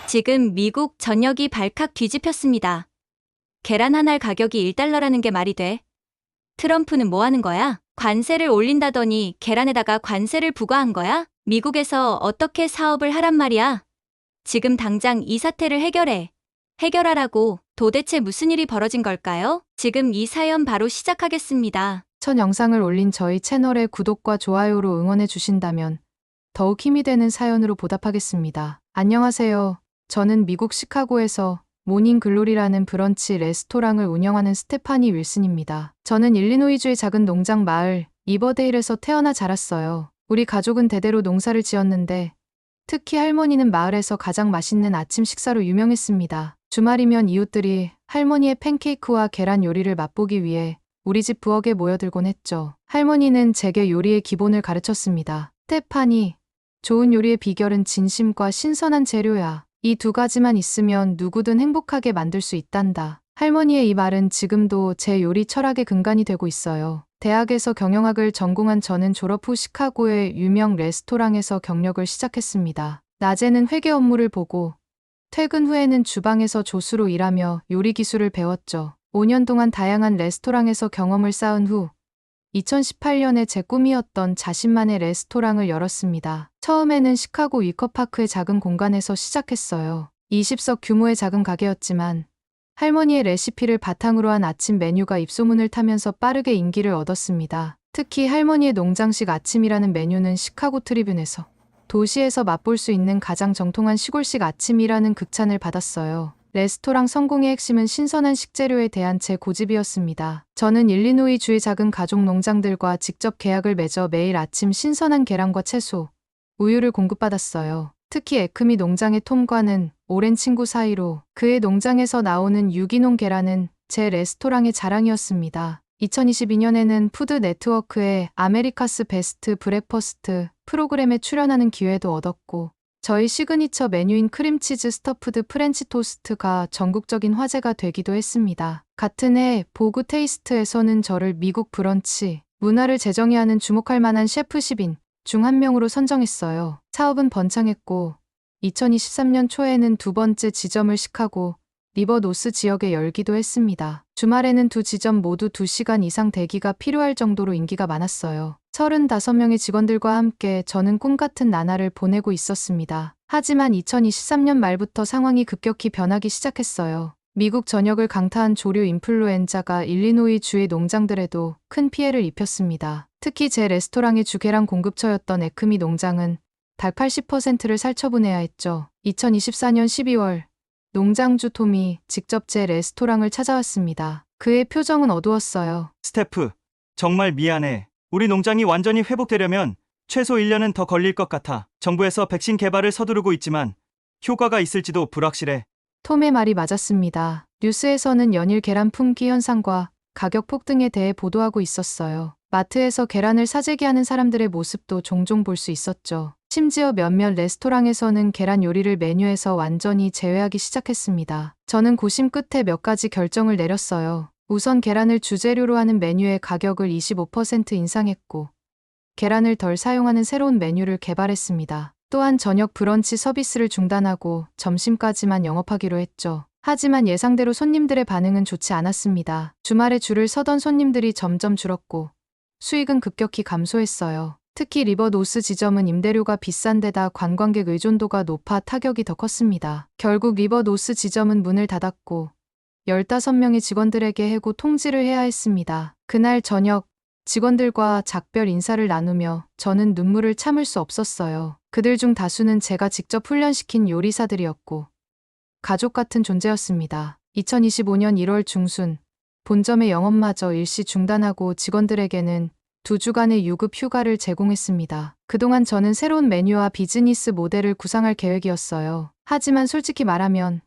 지금 미국 전역이 발칵 뒤집혔습니다. 계란 한 알 가격이 1달러라는 게 말이 돼? 트럼프는 뭐 하는 거야? 관세를 올린다더니 계란에다가 관세를 부과한 거야? 미국에서 어떻게 사업을 하란 말이야? 지금 당장 이 사태를 해결해. 해결하라고. 도대체 무슨 일이 벌어진 걸까요? 지금 이 사연 바로 시작하겠습니다. 첫 영상을 올린 저희 채널에 구독과 좋아요로 응원해 주신다면 더욱 힘이 되는 사연으로 보답하겠습니다. 안녕하세요. 저는 미국 시카고에서 모닝 글로리라는 브런치 레스토랑을 운영하는 스테파니 윌슨입니다. 저는 일리노이주의 작은 농장 마을 이버데일에서 태어나 자랐어요. 우리 가족은 대대로 농사를 지었는데 특히 할머니는 마을에서 가장 맛있는 아침 식사로 유명했습니다. 주말이면 이웃들이 할머니의 팬케이크와 계란 요리를 맛보기 위해 우리 집 부엌에 모여들곤 했죠. 할머니는 제게 요리의 기본을 가르쳤습니다. 스테파니, 좋은 요리의 비결은 진심과 신선한 재료야. 이 두 가지만 있으면 누구든 행복하게 만들 수 있단다. 할머니의 이 말은 지금도 제 요리 철학의 근간이 되고 있어요. 대학에서 경영학을 전공한 저는 졸업 후 시카고의 유명 레스토랑에서 경력을 시작했습니다. 낮에는 회계 업무를 보고 퇴근 후에는 주방에서 조수로 일하며 요리 기술을 배웠죠. 5년 동안 다양한 레스토랑에서 경험을 쌓은 후 2018년에 제 꿈이었던 자신만의 레스토랑을 열었습니다. 처음에는 시카고 위커파크의 작은 공간에서 시작했어요. 20석 규모의 작은 가게였지만 할머니의 레시피를 바탕으로 한 아침 메뉴가 입소문을 타면서 빠르게 인기를 얻었습니다. 특히 할머니의 농장식 아침이라는 메뉴는 시카고 트리뷴에서 도시에서 맛볼 수 있는 가장 정통한 시골식 아침이라는 극찬을 받았어요. 레스토랑 성공의 핵심은 신선한 식재료에 대한 제 고집이었습니다. 저는 일리노이 주의 작은 가족 농장들과 직접 계약을 맺어 매일 아침 신선한 계란과 채소, 우유를 공급받았어요. 특히 에크미 농장의 톰과는 오랜 친구 사이로 그의 농장에서 나오는 유기농 계란은 제 레스토랑의 자랑이었습니다. 2022년에는 푸드 네트워크의 아메리카스 베스트 브렉퍼스트 프로그램에 출연하는 기회도 얻었고 저희 시그니처 메뉴인 크림치즈 스터프드 프렌치 토스트가 전국적인 화제가 되기도 했습니다. 같은 해 보그 테이스트에서는 저를 미국 브런치 문화를 제정의하는 주목할 만한 셰프 10인 중 한 명으로 선정했어요. 사업은 번창했고 2023년 초에는 두 번째 지점을 시카고 리버 노스 지역에 열기도 했습니다. 주말에는 두 지점 모두 2시간 이상 대기가 필요할 정도로 인기가 많았어요. 35명의 직원들과 함께 저는 꿈같은 나날을 보내고 있었습니다. 하지만 2023년 말부터 상황이 급격히 변하기 시작했어요. 미국 전역을 강타한 조류 인플루엔자가 일리노이 주의 농장들에도 큰 피해를 입혔습니다. 특히 제 레스토랑의 주 계란 공급처였던 에크미 농장은 닭 80%를 살처분해야 했죠. 2024년 12월 농장주 톰이 직접 제 레스토랑을 찾아왔습니다. 그의 표정은 어두웠어요. 스태프, 정말 미안해. 우리 농장이 완전히 회복되려면 최소 1년은 더 걸릴 것 같아. 정부에서 백신 개발을 서두르고 있지만 효과가 있을지도 불확실해. 톰의 말이 맞았습니다. 뉴스에서는 연일 계란 품귀 현상과 가격 폭등에 대해 보도하고 있었어요. 마트에서 계란을 사재기하는 사람들의 모습도 종종 볼 수 있었죠. 심지어 몇몇 레스토랑에서는 계란 요리를 메뉴에서 완전히 제외하기 시작했습니다. 저는 고심 끝에 몇 가지 결정을 내렸어요. 우선 계란을 주재료로 하는 메뉴의 가격을 25% 인상했고 계란을 덜 사용하는 새로운 메뉴를 개발했습니다. 또한 저녁 브런치 서비스를 중단하고 점심까지만 영업하기로 했죠. 하지만 예상대로 손님들의 반응은 좋지 않았습니다. 주말에 줄을 서던 손님들이 점점 줄었고 수익은 급격히 감소했어요. 특히 리버 노스 지점은 임대료가 비싼 데다 관광객 의존도가 높아 타격이 더 컸습니다. 결국 리버 노스 지점은 문을 닫았고 15명의 직원들에게 해고 통지를 해야 했습니다. 그날 저녁 직원들과 작별 인사를 나누며 저는 눈물을 참을 수 없었어요. 그들 중 다수는 제가 직접 훈련시킨 요리사들이었고 가족 같은 존재였습니다. 2025년 1월 중순 본점의 영업마저 일시 중단하고 직원들에게는 2주간의 유급 휴가를 제공했습니다. 그동안 저는 새로운 메뉴와 비즈니스 모델을 구상할 계획이었어요. 하지만 솔직히 말하면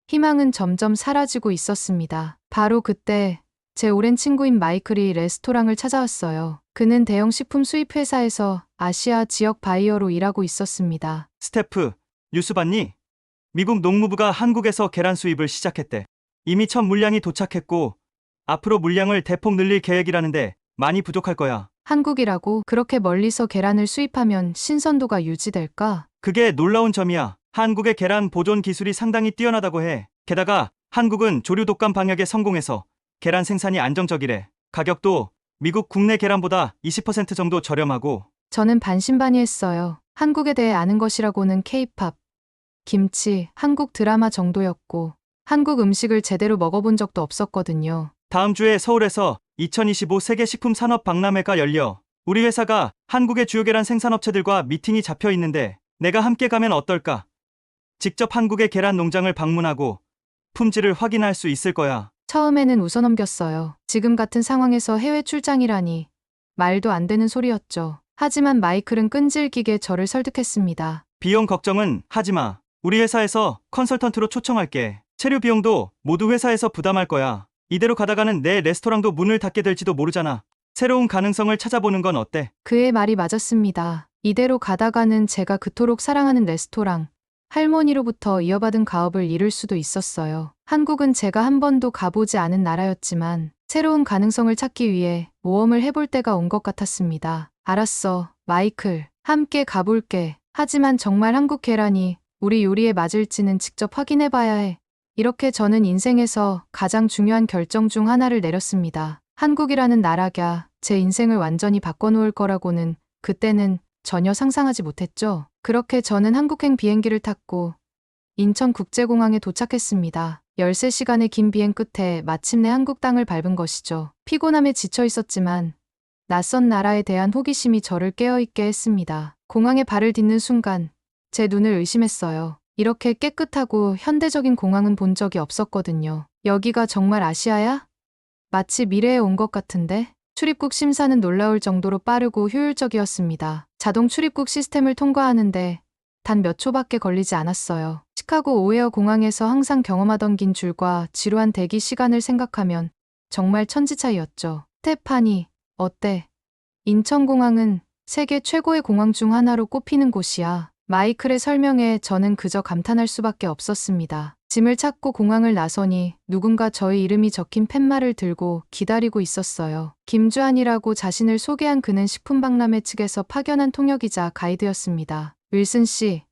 희망은 점점 사라지고 있었습니다. 바로 그때 제 오랜 친구인 마이클이 레스토랑을 찾아왔어요. 그는 대형 식품 수입 회사에서 아시아 지역 바이어로 일하고 있었습니다. 스태프, 뉴스 봤니? 미국 농무부가 한국에서 계란 수입을 시작했대. 이미 첫 물량이 도착했고 앞으로 물량을 대폭 늘릴 계획이라는데 많이 부족할 거야. 한국이라고 그렇게 멀리서 계란을 수입하면 신선도가 유지될까? 그게 놀라운 점이야. 한국의 계란 보존 기술이 상당히 뛰어나다고 해. 게다가 한국은 조류 독감 방역에 성공해서 계란 생산이 안정적이래. 가격도 미국 국내 계란보다 20% 정도 저렴하고. 저는 반신반의했어요. 한국에 대해 아는 것이라고는 케이팝, 김치, 한국 드라마 정도였고 한국 음식을 제대로 먹어본 적도 없었거든요. 다음 주에 서울에서 2025 세계 식품 산업 박람회가 열려 우리 회사가 한국의 주요 계란 생산업체들과 미팅이 잡혀 있는데 내가 함께 가면 어떨까? 직접 한국의 계란 농장을 방문하고 품질을 확인할 수 있을 거야. 처음에는 웃어넘겼어요. 지금 같은 상황에서 해외 출장이라니 말도 안 되는 소리였죠. 하지만 마이클은 끈질기게 저를 설득했습니다. 비용 걱정은 하지 마. 우리 회사에서 컨설턴트로 초청할게. 체류 비용도 모두 회사에서 부담할 거야. 이대로 가다가는 내 레스토랑도 문을 닫게 될지도 모르잖아. 새로운 가능성을 찾아보는 건 어때? 그의 말이 맞았습니다. 이대로 가다가는 제가 그토록 사랑하는 레스토랑, 할머니로부터 이어받은 가업을 잃을 수도 있었어요. 한국은 제가 한 번도 가보지 않은 나라였지만 새로운 가능성을 찾기 위해 모험을 해볼 때가 온 것 같았습니다. 알았어, 마이클. 함께 가볼게. 하지만 정말 한국 계란이 우리 요리에 맞을지는 직접 확인해봐야 해. 이렇게 저는 인생에서 가장 중요한 결정 중 하나를 내렸습니다. 한국이라는 나라가 제 인생을 완전히 바꿔놓을 거라고는 그때는 전혀 상상하지 못했죠. 그렇게 저는 한국행 비행기를 탔고 인천국제공항에 도착했습니다. 13시간의 긴 비행 끝에 마침내 한국 땅을 밟은 것이죠. 피곤함에 지쳐 있었지만 낯선 나라에 대한 호기심이 저를 깨어있게 했습니다. 공항에 발을 딛는 순간 제 눈을 의심했어요. 이렇게 깨끗하고 현대적인 공항은 본 적이 없었거든요. 여기가 정말 아시아야? 마치 미래에 온 것 같은데? 출입국 심사는 놀라울 정도로 빠르고 효율적이었습니다. 자동 출입국 시스템을 통과하는데 단 몇 초밖에 걸리지 않았어요. 시카고 오헤어 공항에서 항상 경험하던 긴 줄과 지루한 대기 시간을 생각하면 정말 천지차이였죠. 스테파니, 어때? 인천공항은 세계 최고의 공항 중 하나로 꼽히는 곳이야. 마이클의 설명에 저는 그저 감탄할 수밖에 없었습니다. 짐을 찾고 공항을 나서니 누군가 저의 이름이 적힌 팻말을 들고 기다리고 있었어요. 김주한이라고 자신을 소개한 그는 식품박람회 측에서 파견한 통역이자 가이드였습니다. 윌슨 씨,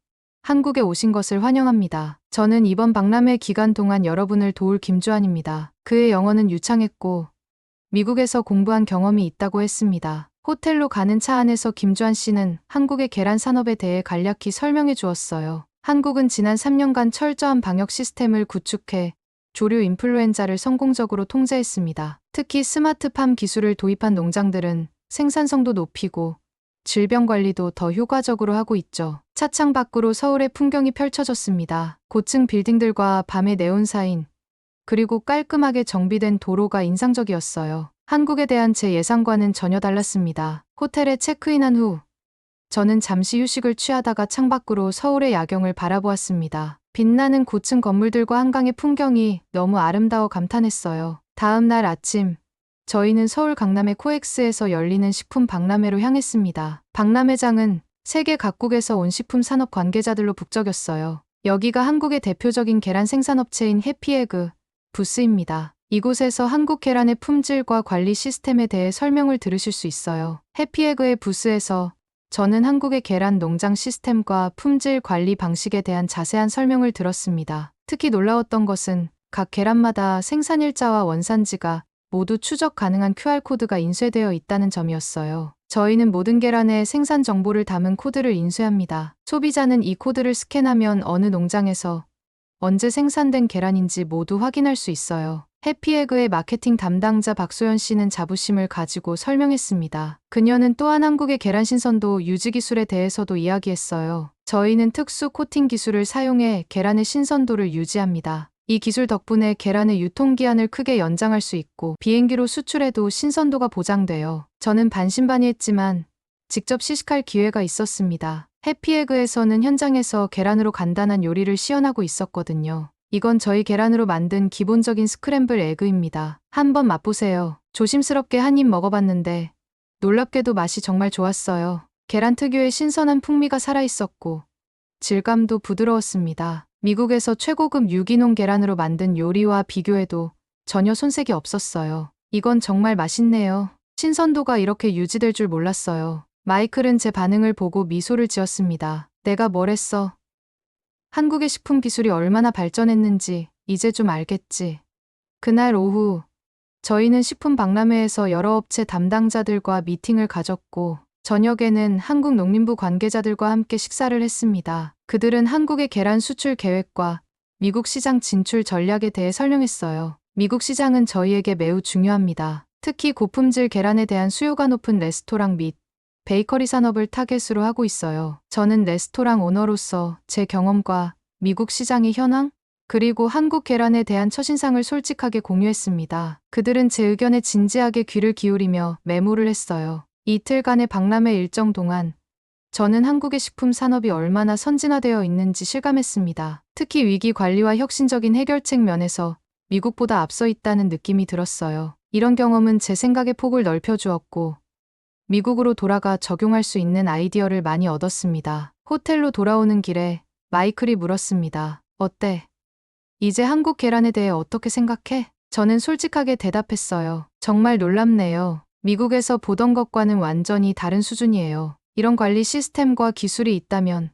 한국에 오신 것을 환영합니다. 저는 이번 박람회 기간 동안 여러분을 도울 김주한입니다. 그의 영어는 유창했고 미국에서 공부한 경험이 있다고 했습니다. 호텔로 가는 차 안에서 김주한 씨는 한국의 계란 산업에 대해 간략히 설명해 주었어요. 한국은 지난 3년간 철저한 방역 시스템을 구축해 조류 인플루엔자를 성공적으로 통제했습니다. 특히 스마트팜 기술을 도입한 농장들은 생산성도 높이고 질병 관리도 더 효과적으로 하고 있죠. 차창 밖으로 서울의 풍경이 펼쳐졌습니다. 고층 빌딩들과 밤의 네온사인, 그리고 깔끔하게 정비된 도로가 인상적이었어요. 한국에 대한 제 예상과는 전혀 달랐습니다. 호텔에 체크인한 후 저는 잠시 휴식을 취하다가 창밖으로 서울의 야경을 바라보았습니다. 빛나는 고층 건물들과 한강의 풍경이 너무 아름다워 감탄했어요. 다음 날 아침, 저희는 서울 강남의 코엑스에서 열리는 식품 박람회로 향했습니다. 박람회장은 세계 각국에서 온 식품 산업 관계자들로 북적였어요. 여기가 한국의 대표적인 계란 생산업체인 해피에그 부스입니다. 이곳에서 한국 계란의 품질과 관리 시스템에 대해 설명을 들으실 수 있어요. 해피에그의 부스에서 저는 한국의 계란 농장 시스템과 품질 관리 방식에 대한 자세한 설명을 들었습니다. 특히 놀라웠던 것은 각 계란마다 생산일자와 원산지가 모두 추적 가능한 QR코드가 인쇄되어 있다는 점이었어요. 저희는 모든 계란의 생산 정보를 담은 코드를 인쇄합니다. 소비자는 이 코드를 스캔하면 어느 농장에서 언제 생산된 계란인지 모두 확인할 수 있어요. 해피에그의 마케팅 담당자 박소연 씨는 자부심을 가지고 설명했습니다. 그녀는 또한 한국의 계란 신선도 유지 기술에 대해서도 이야기했어요. 저희는 특수 코팅 기술을 사용해 계란의 신선도를 유지합니다. 이 기술 덕분에 계란의 유통기한을 크게 연장할 수 있고 비행기로 수출해도 신선도가 보장돼요. 저는 반신반의했지만 직접 시식할 기회가 있었습니다. 해피에그에서는 현장에서 계란으로 간단한 요리를 시연하고 있었거든요. 이건 저희 계란으로 만든 기본적인 스크램블 에그입니다. 한번 맛보세요. 조심스럽게 한 입 먹어봤는데 놀랍게도 맛이 정말 좋았어요. 계란 특유의 신선한 풍미가 살아있었고 질감도 부드러웠습니다. 미국에서 최고급 유기농 계란으로 만든 요리와 비교해도 전혀 손색이 없었어요. 이건 정말 맛있네요. 신선도가 이렇게 유지될 줄 몰랐어요. 마이클은 제 반응을 보고 미소를 지었습니다. 내가 뭘 했어? 한국의 식품 기술이 얼마나 발전했는지 이제 좀 알겠지. 그날 오후 저희는 식품 박람회에서 여러 업체 담당자들과 미팅을 가졌고 저녁에는 한국농림부 관계자들과 함께 식사를 했습니다. 그들은 한국의 계란 수출 계획과 미국 시장 진출 전략에 대해 설명했어요. 미국 시장은 저희에게 매우 중요합니다. 특히 고품질 계란에 대한 수요가 높은 레스토랑 및 베이커리 산업을 타겟으로 하고 있어요. 저는 레스토랑 오너로서 제 경험과 미국 시장의 현황, 그리고 한국 계란에 대한 첫인상을 솔직하게 공유했습니다. 그들은 제 의견에 진지하게 귀를 기울이며 메모를 했어요. 이틀간의 박람회 일정 동안 저는 한국의 식품 산업이 얼마나 선진화되어 있는지 실감했습니다. 특히 위기 관리와 혁신적인 해결책 면에서 미국보다 앞서 있다는 느낌이 들었어요. 이런 경험은 제 생각의 폭을 넓혀주었고 미국으로 돌아가 적용할 수 있는 아이디어를 많이 얻었습니다. 호텔로 돌아오는 길에 마이클이 물었습니다. 어때? 이제 한국 계란에 대해 어떻게 생각해? 저는 솔직하게 대답했어요. 정말 놀랍네요. 미국에서 보던 것과는 완전히 다른 수준이에요. 이런 관리 시스템과 기술이 있다면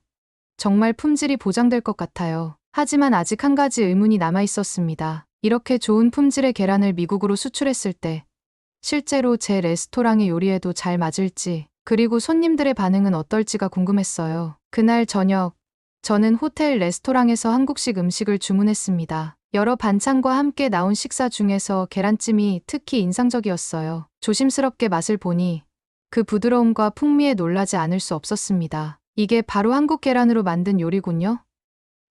정말 품질이 보장될 것 같아요. 하지만 아직 한 가지 의문이 남아 있었습니다. 이렇게 좋은 품질의 계란을 미국으로 수출했을 때 실제로 제 레스토랑의 요리에도 잘 맞을지, 그리고 손님들의 반응은 어떨지가 궁금했어요. 그날 저녁 저는 호텔 레스토랑에서 한국식 음식을 주문했습니다. 여러 반찬과 함께 나온 식사 중에서 계란찜이 특히 인상적이었어요. 조심스럽게 맛을 보니 그 부드러움과 풍미에 놀라지 않을 수 없었습니다. 이게 바로 한국 계란으로 만든 요리군요.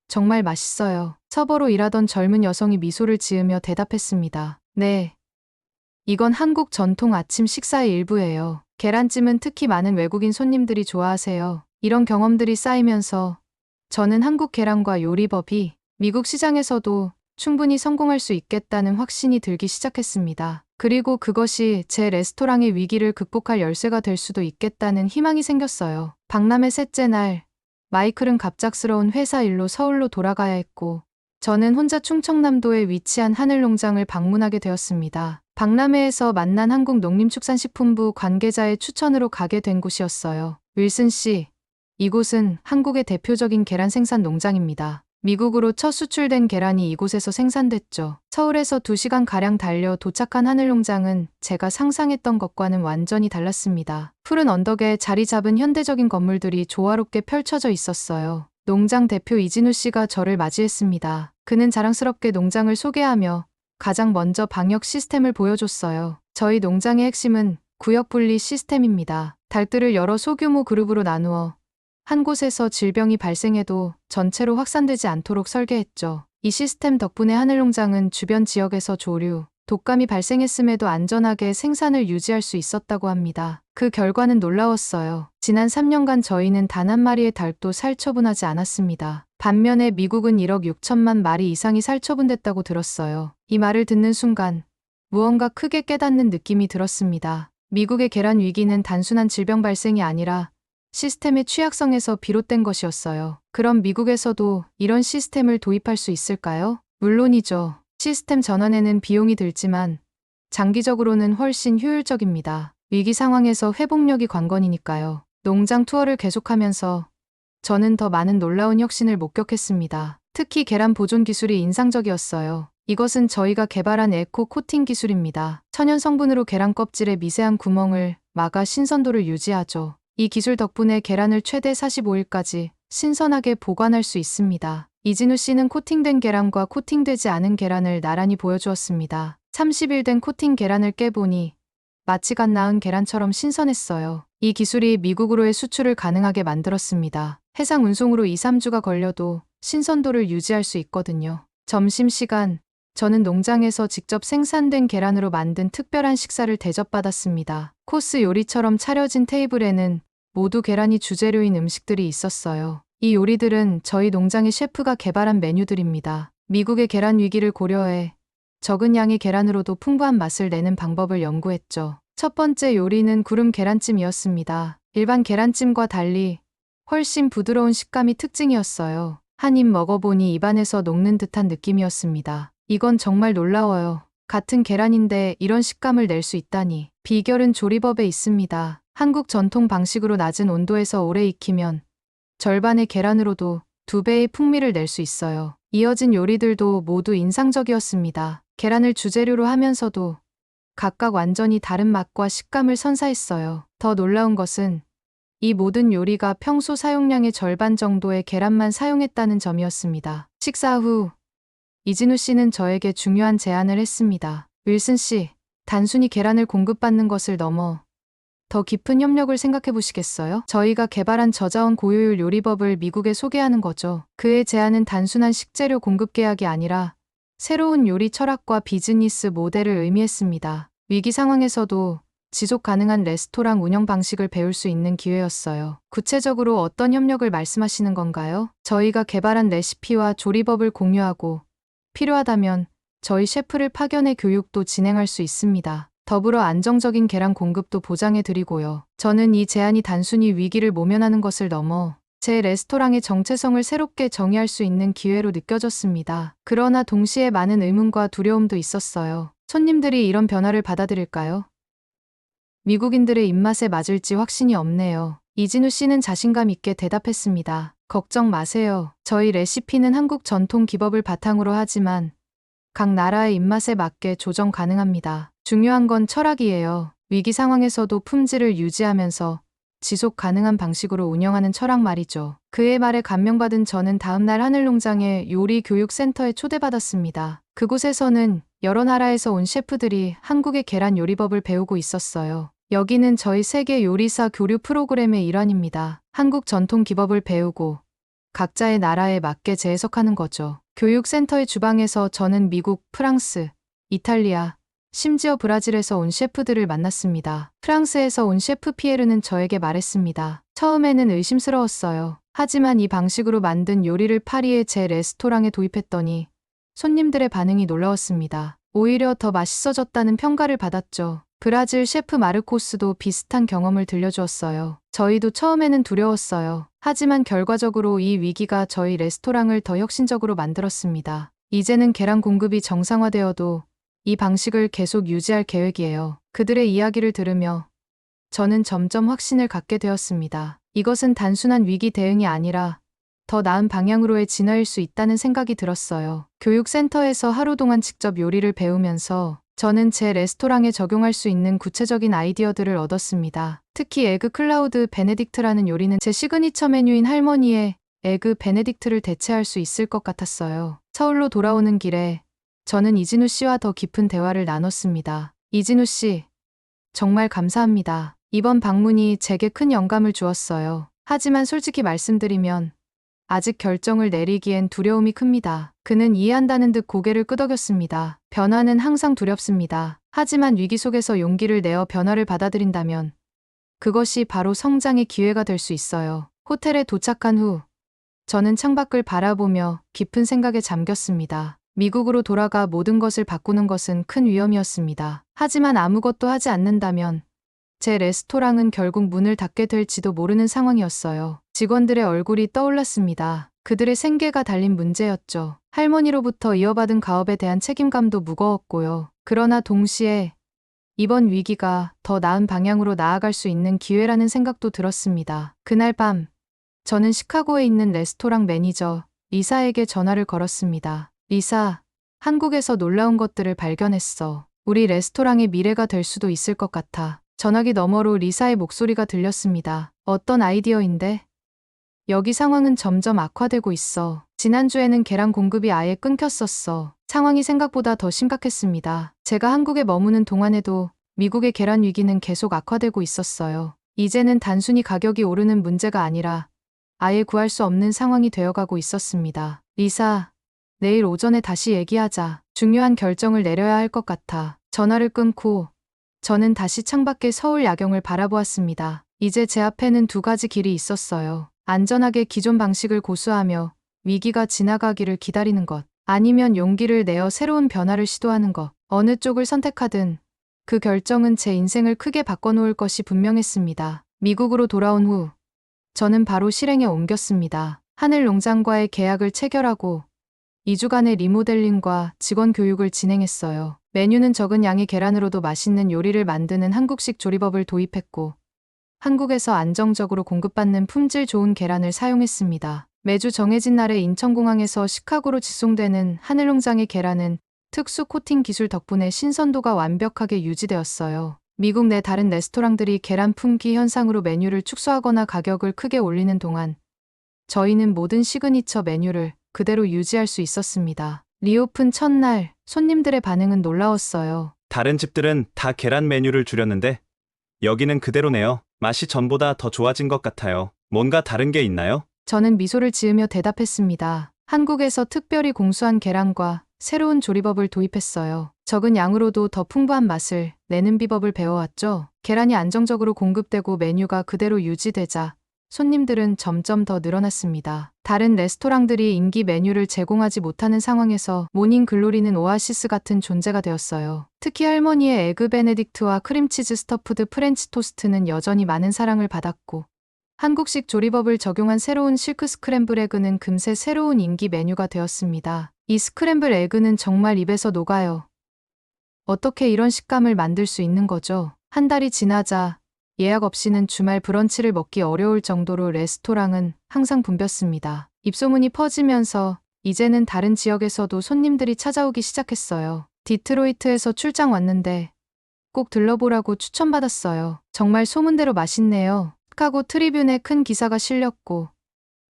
정말 맛있어요. 서버로 일하던 젊은 여성이 미소를 지으며 대답했습니다. 네. 이건 한국 전통 아침 식사의 일부예요. 계란찜은 특히 많은 외국인 손님들이 좋아하세요. 이런 경험들이 쌓이면서 저는 한국 계란과 요리법이 미국 시장에서도 충분히 성공할 수 있겠다는 확신이 들기 시작했습니다. 그리고 그것이 제 레스토랑의 위기를 극복할 열쇠가 될 수도 있겠다는 희망이 생겼어요. 박람회 셋째 날, 마이클은 갑작스러운 회사 일로 서울로 돌아가야 했고, 저는 혼자 충청남도에 위치한 하늘농장을 방문하게 되었습니다. 박람회에서 만난 한국농림축산식품부 관계자의 추천으로 가게 된 곳이었어요. 윌슨 씨, 이곳은 한국의 대표적인 계란 생산 농장입니다. 미국으로 첫 수출된 계란이 이곳에서 생산됐죠. 서울에서 2시간가량 달려 도착한 하늘농장은 제가 상상했던 것과는 완전히 달랐습니다. 푸른 언덕에 자리 잡은 현대적인 건물들이 조화롭게 펼쳐져 있었어요. 농장 대표 이진우 씨가 저를 맞이했습니다. 그는 자랑스럽게 농장을 소개하며 가장 먼저 방역 시스템을 보여줬어요. 저희 농장의 핵심은 구역 분리 시스템입니다. 닭들을 여러 소규모 그룹으로 나누어 한 곳에서 질병이 발생해도 전체로 확산되지 않도록 설계했죠. 이 시스템 덕분에 하늘농장은 주변 지역에서 조류, 독감이 발생했음에도 안전하게 생산을 유지할 수 있었다고 합니다. 그 결과는 놀라웠어요. 지난 3년간 저희는 단 한 마리의 닭도 살처분하지 않았습니다. 반면에 미국은 1억 6천만 마리 이상이 살처분됐다고 들었어요. 이 말을 듣는 순간 무언가 크게 깨닫는 느낌이 들었습니다. 미국의 계란 위기는 단순한 질병 발생이 아니라 시스템의 취약성에서 비롯된 것이었어요. 그럼 미국에서도 이런 시스템을 도입할 수 있을까요? 물론이죠. 시스템 전환에는 비용이 들지만 장기적으로는 훨씬 효율적입니다. 위기 상황에서 회복력이 관건이니까요. 농장 투어를 계속하면서 저는 더 많은 놀라운 혁신을 목격했습니다. 특히 계란 보존 기술이 인상적이었어요. 이것은 저희가 개발한 에코 코팅 기술입니다. 천연 성분으로 계란 껍질에 미세한 구멍을 막아 신선도를 유지하죠. 이 기술 덕분에 계란을 최대 45일까지 신선하게 보관할 수 있습니다. 이진우 씨는 코팅된 계란과 코팅되지 않은 계란을 나란히 보여주었습니다. 30일 된 코팅 계란을 깨보니 마치 갓 나은 계란처럼 신선했어요. 이 기술이 미국으로의 수출을 가능하게 만들었습니다. 해상 운송으로 2-3주가 걸려도 신선도를 유지할 수 있거든요. 점심시간, 저는 농장에서 직접 생산된 계란으로 만든 특별한 식사를 대접받았습니다. 코스 요리처럼 차려진 테이블에는 모두 계란이 주재료인 음식들이 있었어요. 이 요리들은 저희 농장의 셰프가 개발한 메뉴들입니다. 미국의 계란 위기를 고려해 적은 양의 계란으로도 풍부한 맛을 내는 방법을 연구했죠. 첫 번째 요리는 구름 계란찜이었습니다. 일반 계란찜과 달리 훨씬 부드러운 식감이 특징이었어요. 한 입 먹어보니 입안에서 녹는 듯한 느낌이었습니다. 이건 정말 놀라워요. 같은 계란인데 이런 식감을 낼 수 있다니. 비결은 조리법에 있습니다. 한국 전통 방식으로 낮은 온도에서 오래 익히면 절반의 계란으로도 2배의 풍미를 낼 수 있어요. 이어진 요리들도 모두 인상적이었습니다. 계란을 주재료로 하면서도 각각 완전히 다른 맛과 식감을 선사했어요. 더 놀라운 것은 이 모든 요리가 평소 사용량의 절반 정도의 계란만 사용했다는 점이었습니다. 식사 후 이진우 씨는 저에게 중요한 제안을 했습니다. 윌슨 씨, 단순히 계란을 공급받는 것을 넘어 더 깊은 협력을 생각해 보시겠어요? 저희가 개발한 저자원 고효율 요리법을 미국에 소개하는 거죠. 그의 제안은 단순한 식재료 공급 계약이 아니라 새로운 요리 철학과 비즈니스 모델을 의미했습니다. 위기 상황에서도 지속 가능한 레스토랑 운영 방식을 배울 수 있는 기회였어요. 구체적으로 어떤 협력을 말씀하시는 건가요? 저희가 개발한 레시피와 조리법을 공유하고 필요하다면 저희 셰프를 파견해 교육도 진행할 수 있습니다. 더불어 안정적인 계란 공급도 보장해 드리고요. 저는 이 제안이 단순히 위기를 모면하는 것을 넘어 제 레스토랑의 정체성을 새롭게 정의할 수 있는 기회로 느껴졌습니다. 그러나 동시에 많은 의문과 두려움도 있었어요. 손님들이 이런 변화를 받아들일까요? 미국인들의 입맛에 맞을지 확신이 없네요. 이진우 씨는 자신감 있게 대답했습니다. 걱정 마세요. 저희 레시피는 한국 전통 기법을 바탕으로 하지만 각 나라의 입맛에 맞게 조정 가능합니다. 중요한 건 철학이에요. 위기 상황에서도 품질을 유지하면서 지속 가능한 방식으로 운영하는 철학 말이죠. 그의 말에 감명받은 저는 다음날 하늘농장의 요리 교육 센터에 초대받았습니다. 그곳에서는 여러 나라에서 온 셰프들이 한국의 계란 요리법을 배우고 있었어요. 여기는 저희 세계 요리사 교류 프로그램의 일환입니다. 한국 전통 기법을 배우고 각자의 나라에 맞게 재해석하는 거죠. 교육센터의 주방에서 저는 미국, 프랑스, 이탈리아, 심지어 브라질에서 온 셰프들을 만났습니다. 프랑스에서 온 셰프 피에르는 저에게 말했습니다. 처음에는 의심스러웠어요. 하지만 이 방식으로 만든 요리를 파리의 제 레스토랑에 도입했더니 손님들의 반응이 놀라웠습니다. 오히려 더 맛있어졌다는 평가를 받았죠. 브라질 셰프 마르코스도 비슷한 경험을 들려주었어요. 저희도 처음에는 두려웠어요. 하지만 결과적으로 이 위기가 저희 레스토랑을 더 혁신적으로 만들었습니다. 이제는 계란 공급이 정상화되어도 이 방식을 계속 유지할 계획이에요. 그들의 이야기를 들으며 저는 점점 확신을 갖게 되었습니다. 이것은 단순한 위기 대응이 아니라 더 나은 방향으로의 진화일 수 있다는 생각이 들었어요. 교육센터에서 하루 동안 직접 요리를 배우면서 저는 제 레스토랑에 적용할 수 있는 구체적인 아이디어들을 얻었습니다. 특히 에그 클라우드 베네딕트라는 요리는 제 시그니처 메뉴인 할머니의 에그 베네딕트를 대체할 수 있을 것 같았어요. 서울로 돌아오는 길에 저는 이진우 씨와 더 깊은 대화를 나눴습니다. 이진우 씨, 정말 감사합니다. 이번 방문이 제게 큰 영감을 주었어요. 하지만 솔직히 말씀드리면 아직 결정을 내리기엔 두려움이 큽니다. 그는 이해한다는 듯 고개를 끄덕였습니다. 변화는 항상 두렵습니다. 하지만 위기 속에서 용기를 내어 변화를 받아들인다면 그것이 바로 성장의 기회가 될 수 있어요. 호텔에 도착한 후 저는 창밖을 바라보며 깊은 생각에 잠겼습니다. 미국으로 돌아가 모든 것을 바꾸는 것은 큰 위험이었습니다. 하지만 아무것도 하지 않는다면 제 레스토랑은 결국 문을 닫게 될지도 모르는 상황이었어요. 직원들의 얼굴이 떠올랐습니다. 그들의 생계가 달린 문제였죠. 할머니로부터 이어받은 가업에 대한 책임감도 무거웠고요. 그러나 동시에 이번 위기가 더 나은 방향으로 나아갈 수 있는 기회라는 생각도 들었습니다. 그날 밤, 저는 시카고에 있는 레스토랑 매니저 리사에게 전화를 걸었습니다. 리사, 한국에서 놀라운 것들을 발견했어. 우리 레스토랑의 미래가 될 수도 있을 것 같아. 전화기 너머로 리사의 목소리가 들렸습니다. 어떤 아이디어인데? 여기 상황은 점점 악화되고 있어. 지난주에는 계란 공급이 아예 끊겼었어. 상황이 생각보다 더 심각했습니다. 제가 한국에 머무는 동안에도 미국의 계란 위기는 계속 악화되고 있었어요. 이제는 단순히 가격이 오르는 문제가 아니라 아예 구할 수 없는 상황이 되어가고 있었습니다. 리사, 내일 오전에 다시 얘기하자. 중요한 결정을 내려야 할 것 같아. 전화를 끊고 저는 다시 창밖의 서울 야경을 바라보았습니다. 이제 제 앞에는 두 가지 길이 있었어요. 안전하게 기존 방식을 고수하며 위기가 지나가기를 기다리는 것, 아니면 용기를 내어 새로운 변화를 시도하는 것. 어느 쪽을 선택하든 그 결정은 제 인생을 크게 바꿔놓을 것이 분명했습니다. 미국으로 돌아온 후 저는 바로 실행에 옮겼습니다. 하늘농장과의 계약을 체결하고 2주간의 리모델링과 직원 교육을 진행했어요. 메뉴는 적은 양의 계란으로도 맛있는 요리를 만드는 한국식 조리법을 도입했고 한국에서 안정적으로 공급받는 품질 좋은 계란을 사용했습니다. 매주 정해진 날에 인천공항에서 시카고로 직송되는 하늘농장의 계란은 특수 코팅 기술 덕분에 신선도가 완벽하게 유지되었어요. 미국 내 다른 레스토랑들이 계란 품귀 현상으로 메뉴를 축소하거나 가격을 크게 올리는 동안 저희는 모든 시그니처 메뉴를 그대로 유지할 수 있었습니다. 리오픈 첫날 손님들의 반응은 놀라웠어요. 다른 집들은 다 계란 메뉴를 줄였는데 여기는 그대로네요. 맛이 전보다 더 좋아진 것 같아요. 뭔가 다른 게 있나요? 저는 미소를 지으며 대답했습니다. 한국에서 특별히 공수한 계란과 새로운 조리법을 도입했어요. 적은 양으로도 더 풍부한 맛을 내는 비법을 배워왔죠. 계란이 안정적으로 공급되고 메뉴가 그대로 유지되자 손님들은 점점 더 늘어났습니다. 다른 레스토랑들이 인기 메뉴를 제공하지 못하는 상황에서 모닝 글로리는 오아시스 같은 존재가 되었어요. 특히 할머니의 에그 베네딕트와 크림치즈 스터프드 프렌치 토스트는 여전히 많은 사랑을 받았고, 한국식 조리법을 적용한 새로운 실크 스크램블 에그는 금세 새로운 인기 메뉴가 되었습니다. 이 스크램블 에그는 정말 입에서 녹아요. 어떻게 이런 식감을 만들 수 있는 거죠? 한 달이 지나자 예약 없이는 주말 브런치를 먹기 어려울 정도로 레스토랑은 항상 붐볐습니다. 입소문이 퍼지면서 이제는 다른 지역에서도 손님들이 찾아오기 시작했어요. 디트로이트에서 출장 왔는데 꼭 들러보라고 추천받았어요. 정말 소문대로 맛있네요. 시카고 트리뷴에 큰 기사가 실렸고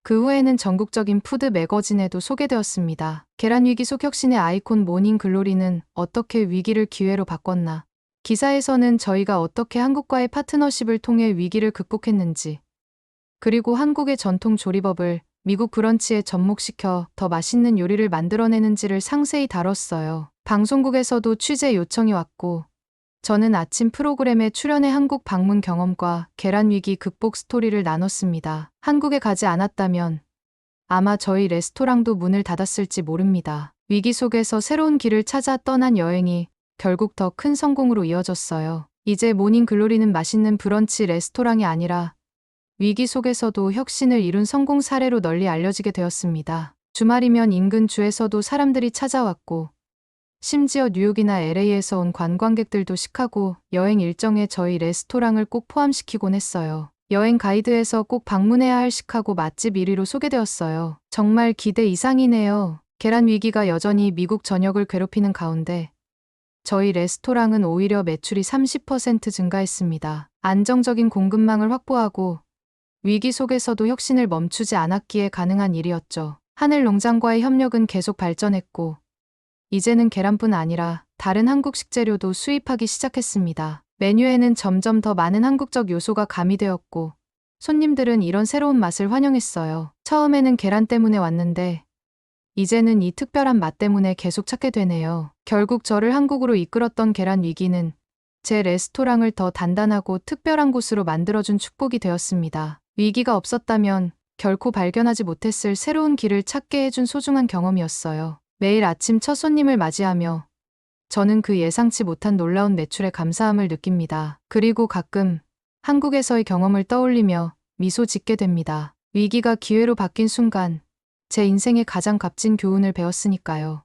그 후에는 전국적인 푸드 매거진에도 소개되었습니다. 계란 위기 속 혁신의 아이콘 모닝 글로리는 어떻게 위기를 기회로 바꿨나. 기사에서는 저희가 어떻게 한국과의 파트너십을 통해 위기를 극복했는지, 그리고 한국의 전통 조리법을 미국 브런치에 접목시켜 더 맛있는 요리를 만들어내는지를 상세히 다뤘어요. 방송국에서도 취재 요청이 왔고, 저는 아침 프로그램에 출연해 한국 방문 경험과 계란 위기 극복 스토리를 나눴습니다. 한국에 가지 않았다면 아마 저희 레스토랑도 문을 닫았을지 모릅니다. 위기 속에서 새로운 길을 찾아 떠난 여행이 결국 더 큰 성공으로 이어졌어요. 이제 모닝 글로리는 맛있는 브런치 레스토랑이 아니라 위기 속에서도 혁신을 이룬 성공 사례로 널리 알려지게 되었습니다. 주말이면 인근 주에서도 사람들이 찾아왔고, 심지어 뉴욕이나 LA에서 온 관광객들도 시카고 여행 일정에 저희 레스토랑을 꼭 포함시키곤 했어요. 여행 가이드에서 꼭 방문해야 할 시카고 맛집 1위로 소개되었어요. 정말 기대 이상이네요. 계란 위기가 여전히 미국 전역을 괴롭히는 가운데 저희 레스토랑은 오히려 매출이 30% 증가했습니다. 안정적인 공급망을 확보하고 위기 속에서도 혁신을 멈추지 않았기에 가능한 일이었죠. 하늘농장과의 협력은 계속 발전했고, 이제는 계란뿐 아니라 다른 한국 식재료도 수입하기 시작했습니다. 메뉴에는 점점 더 많은 한국적 요소가 가미되었고, 손님들은 이런 새로운 맛을 환영했어요. 처음에는 계란 때문에 왔는데, 이제는 이 특별한 맛 때문에 계속 찾게 되네요. 결국 저를 한국으로 이끌었던 계란 위기는 제 레스토랑을 더 단단하고 특별한 곳으로 만들어준 축복이 되었습니다. 위기가 없었다면 결코 발견하지 못했을 새로운 길을 찾게 해준 소중한 경험이었어요. 매일 아침 첫 손님을 맞이하며 저는 그 예상치 못한 놀라운 매출에 감사함을 느낍니다. 그리고 가끔 한국에서의 경험을 떠올리며 미소 짓게 됩니다. 위기가 기회로 바뀐 순간 제 인생의 가장 값진 교훈을 배웠으니까요.